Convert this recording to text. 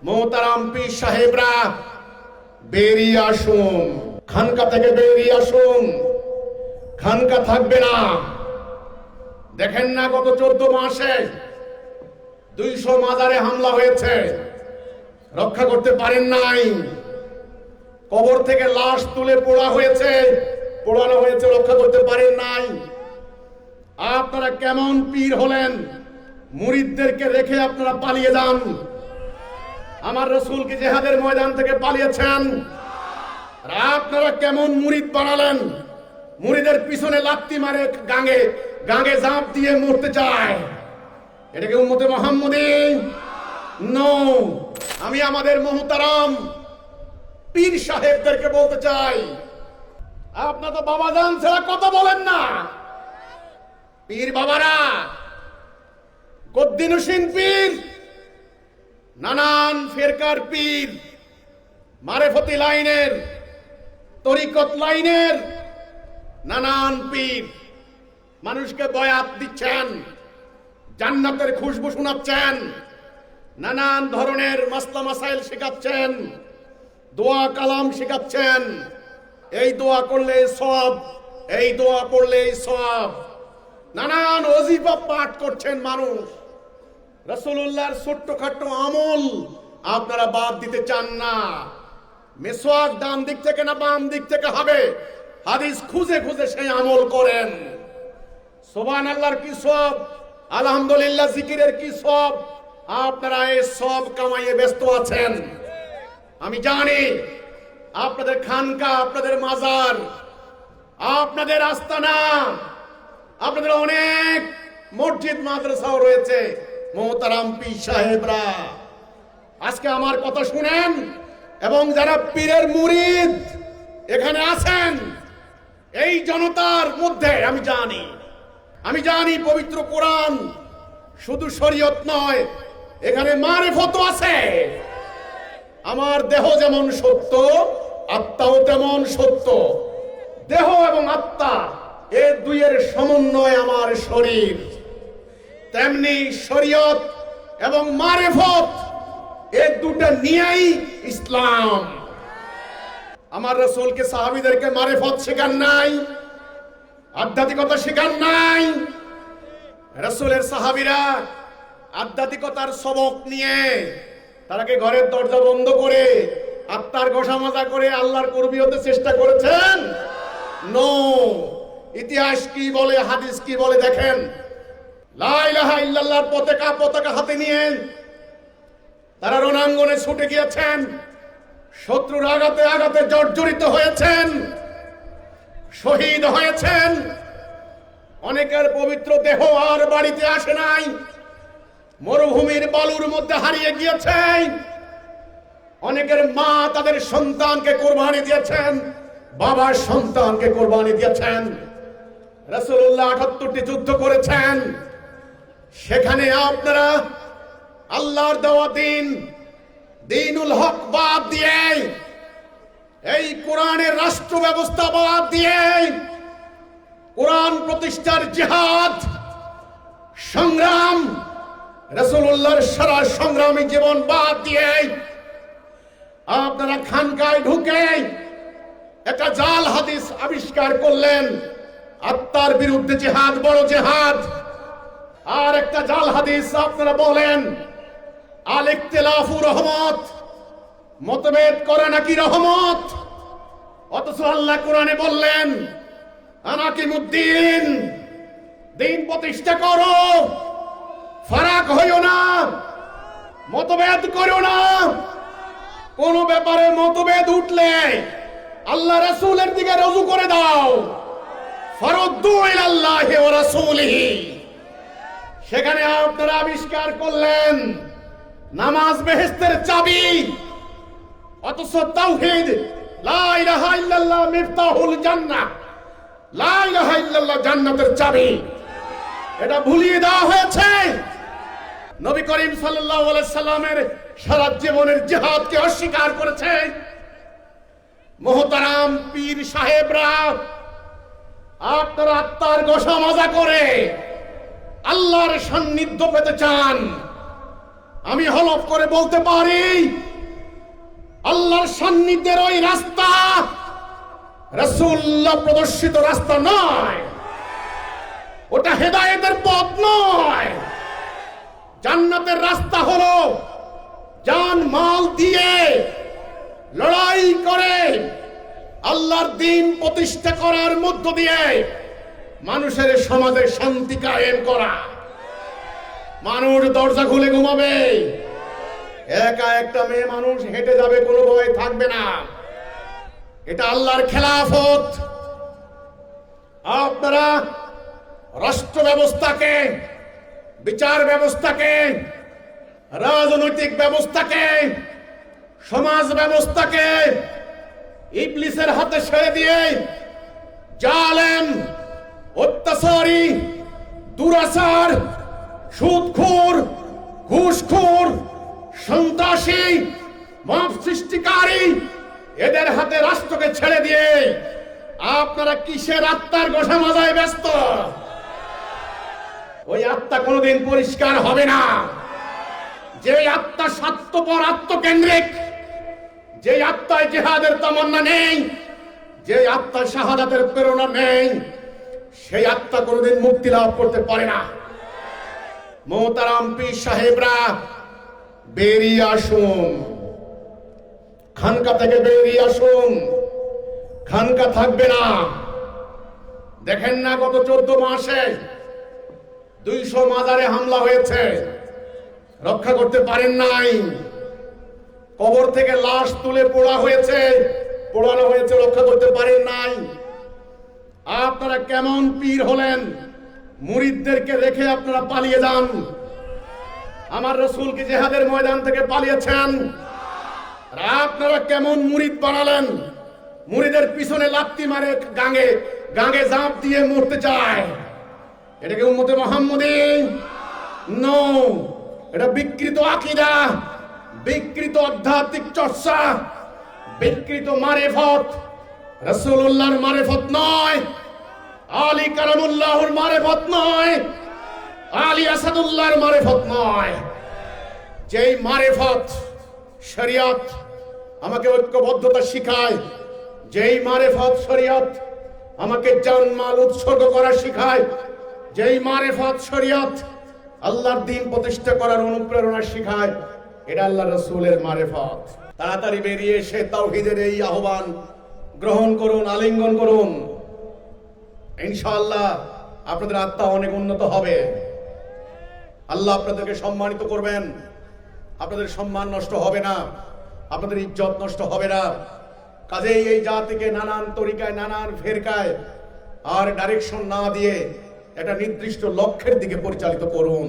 মোহতারাম পীর সাহেবরা বেরিয়ে আসুন, খানকা থেকে বেরিয়ে আসুন, খানকা থাকবে না। দেখেন না গত 14 মাসে 200 মাজারে হামলা হয়েছে, রক্ষা করতে পারেন নাই। কবর থেকে লাশ তুলে পোড়ানো হয়েছে, রক্ষা করতে পারেন নাই। আপনারা কেমন পীর হলেন, মুরিদদেরকে রেখে আপনারা পালিয়ে যান। আমার রাসূলকে জিহাদের ময়দান থেকে পালিয়েছেন। আর আপনারা কেমন মুরিদ বানালেন, মুরিদের পিছনে লাত্তি মারে গাঙ্গে ঝাঁপ দিয়ে মরতে চায়। এটাকে উম্মতে মুহাম্মদী নো। আমি আমাদের মুহতারাম পীর সাহেবদেরকে বলতে চাই, আপনারা তো বাবাজান ছাড়া কথা বলেন না। পীর বাবারা, গদ্দিন হোসেন পীর, নানান ফেরকার পীর, মারেফতি লাইনের, তরিকত লাইনের নানান পীর মানুষকে বয়াত দিচ্ছেন, জান্নাতের খুশবু শোনাচ্ছেন, নানান ধরনের মাসলা মাসাইল শেখাচ্ছেন, দোয়া কালাম শেখাচ্ছেন। এই দোয়া করলে সওয়াব, এই দোয়া পড়লে সওয়াব। নানান ওজিফা পাঠ করছেন মানুষ। রাসূলুল্লাহর ছোট্টখাট্টো আমল আপনারা বাদ দিতে চান না। মিসওয়াক ডান দিক থেকে না বাম দিক থেকে হবে, হাদিস খুঁজে খুঁজে সেই আমল করেন। সুবহানাল্লাহর কি সওয়াব, আলহামদুলিল্লাহ জিকিরের কি সওয়াব। আপনারা এই সব কামাইয়ে ব্যস্ত আছেন। আমি জানি আপনাদের খানকা, আপনাদের মাজার, আপনাদের আস্তানা, আপনাদের অনেক মসজিদ মাদ্রাসাও রয়েছে। মোহতারাম পীর সাহেবরা, আজকে আমার কথা শুনেন, এবং যারা পীরের মুরিদ এখানে আছেন, এই জনতার মধ্যে আমি জানি পবিত্র কোরআন শুধু শরীয়ত নয়, এখানে মারিফত আছে। আমার দেহ যেমন সত্য, আত্মাও তেমন সত্য। দেহ এবং আত্মা এই দুইয়ের সমন্বয় আমার শরীর। তেমনি শরীয়ত এবং মারিফত এই দুটো নিয়েই ইসলাম। আমার রাসূলকে সাহাবীদেরকে মারিফত শেখান নাই, আধ্যাত্মিকতা শেখান নাই। রাসূলের সাহাবীরা আধ্যাত্মিকতার সবক নিয়ে তারাকে ঘরের দরজা বন্ধ করে আত্মার ঘষা মাজা করে আল্লাহর কর্মী হতে চেষ্টা করেছেন? নো। ইতিহাস কি বলে, হাদিস কি বলে দেখেন। লা ইলাহা ইল্লাল্লাহর পতাকা হাতে নিয়ে তারা রণাঙ্গনে ছুটে গিয়েছেন, শত্রুর আঘাতে জর্জরিত হয়েছেন, শহীদ হয়েছেন। অনেকের পবিত্র দেহ আর বাড়িতে আসে নাই, মরুভূমির বালুর মধ্যে হারিয়ে গিয়েছে। অনেকের মা তাদের সন্তানকে কোরবানি দিয়েছেন, বাবা সন্তানকে কোরবানি দিয়েছেন। রাসূলুল্লাহ ৭৮টি যুদ্ধ করেছেন। সেখানে আপনারা আল্লাহর দেওয়া দ্বীনুল হক বাদ দিয়ে, এই কোরআনের রাষ্ট্র ব্যবস্থা বাদ দিয়ে, কোরআন প্রতিষ্ঠার জিহাদ সংগ্রাম, রাসূলুল্লাহর সারা সংগ্রামী জীবন বাদ দিয়ে আপনারা খানকায় ঢুকে একটা জাল হাদিস আবিষ্কার করলেন। আত্মার বিরুদ্ধে জিহাদ বড় জিহাদ। আর একটা জাল হাদিস আপনারা বলেন আল ইখতিলাফু রহমত, মতভেদ করা নাকি রহমত। অথচ আল্লাহ কোরআনে বললেন আনাকিমুদ্দিন, দিন প্রতিষ্ঠা করো, ফারাক হইও না, মতভেদ করো না। কোন ব্যাপারে মতভেদ উঠলে আল্লাহ রাসূলের দিকে রুজু করে দাও। ফারুদ্দু ইলাল্লাহি ওয়া রাসূলিহি। সেখানে আপনারা আবিষ্কার করলেন নামাজ বেহেশতের চাবি, অথচ তাওহীদ লা ইলাহা ইল্লাল্লাহ মিফতাহুল জান্নাহ, লা ইলাহা ইল্লাল্লাহ জান্নাতের চাবি। এটা ভুলিয়ে দেওয়া হয়েছে। নবী করিম সাল্লাল্লাহু আলাইহি সাল্লামের সারা জীবনের জিহাদকে অস্বীকার করেছে। মোহতারাম পীর সাহেবরা, আপনারা আত্মার ঘষা মাজা করে আল্লাহর সান্নিধ্য পেতে চান, আমি হলফ করে বলতে পারি আল্লাহর সান্নিধ্যের ওই রাস্তা রাসূলুল্লাহ প্রদর্শিত রাস্তা নয়, ওটা হেদায়েতের পথ নয়। জান্নাতের রাস্তা হলো জান মাল দিয়ে লড়াই করে আল্লাহর দ্বীন প্রতিষ্ঠা করার মধ্য দিয়ে মানুষের সমাজে শান্তি কায়েম করা। মানুষ দরজা খুলে ঘুমাবে, একা একটা মেয়ে মানুষ হেঁটে যাবে, কোনো ভয় থাকবে না। এটা আল্লাহর খেলাফত। আপনারা রাষ্ট্র ব্যবস্থাকে, বিচার ব্যবস্থাকে, রাজনৈতিক ব্যবস্থাকে, সমাজ ব্যবস্থাকে ইবলিসের হাতে ছেড়ে দিয়ে জালেম, অত্যাচারী, দুরাচার, সুদখোর, ঘুষখোর, সন্ত্রাসী, মব সৃষ্টিকারী এদের হাতে রাষ্ট্রকে ছেড়ে দিয়ে আপনারা কিসের আত্মার গোসা মাজায় ব্যস্ত? ওই আত্মা কোনোদিন পরিষ্কার হবে না। যে আত্মা স্বার্থপর, আত্মকেন্দ্রিক, যে আত্মায় জিহাদের তামান্না নেই, যে আত্মায় শাহাদাতের প্রেরণা নেই, সেই আত্মা কোনোদিন মুক্তি লাভ করতে পারে না। মোহতারাম পীর সাহেবরা, বেরিয়ে আসুন, খানকা থেকে বেরিয়ে আসুন, খানকা থাকবে না। দেখেন না গত 14 মাসে 200 মাজারে হামলা হয়েছে, রক্ষা করতে পারেন নাই। কবর থেকে লাশ তুলে পোড়ানো হয়েছে, রক্ষা করতে পারেন নাই। আপনারা কেমন পীর হলেন? মুরিদদেরকে রেখে আপনারা পালিয়ে যান। আমার রাসূল কি জিহাদের ময়দান থেকে পালিয়েছেন? আপনারা কেমন মুরিদ বানালেন? মুরিদের পিছনে লাত্তি মারে গাঙে ঝাঁপ দিয়ে মরতে চায়। এটা কি উম্মতে মুহাম্মদী? নো, এটা বিকৃত আকীদা, বিকৃত আধ্যাত্মিক চর্চা, বিকৃত মারেফত। রাসূলুল্লাহর মারেফত নয়, আলী কারামুল্লাহর মারেফত নয়, আলী আসাদুল্লাহর মারেফত নয়। যেই মারেফত শরীয়ত আমাকে ঐক্যবদ্ধতা শিখায়, যেই মারেফত শরীয়ত আমাকে জান মাল উৎসর্গ করা শিখায়, যেই মারেফত শরীয়ত আল্লাহর দ্বীন প্রতিষ্ঠা করার অনুপ্রেরণা শিখায়, এটা আল্লাহর রাসূলের মারেফত। তাড়াতাড়ি বেরিয়ে এসে তাওহীদের এই আহ্বান গ্রহণ করুন, আলিঙ্গন করুন। ইনশাআল্লাহ আপনাদের আত্মা অনেক উন্নত হবে। আল্লাহ আপনাদেরকে সম্মানিত করবেন। আপনাদের সম্মান নষ্ট হবে না, আপনাদের ইজ্জত নষ্ট হবে না। কাজেই এই জাতিকে নানান তরিকায়, নানান ফেরকায় আর ডাইরেকশন না দিয়ে একটা নির্দিষ্ট লক্ষ্যের দিকে পরিচালিত করুন।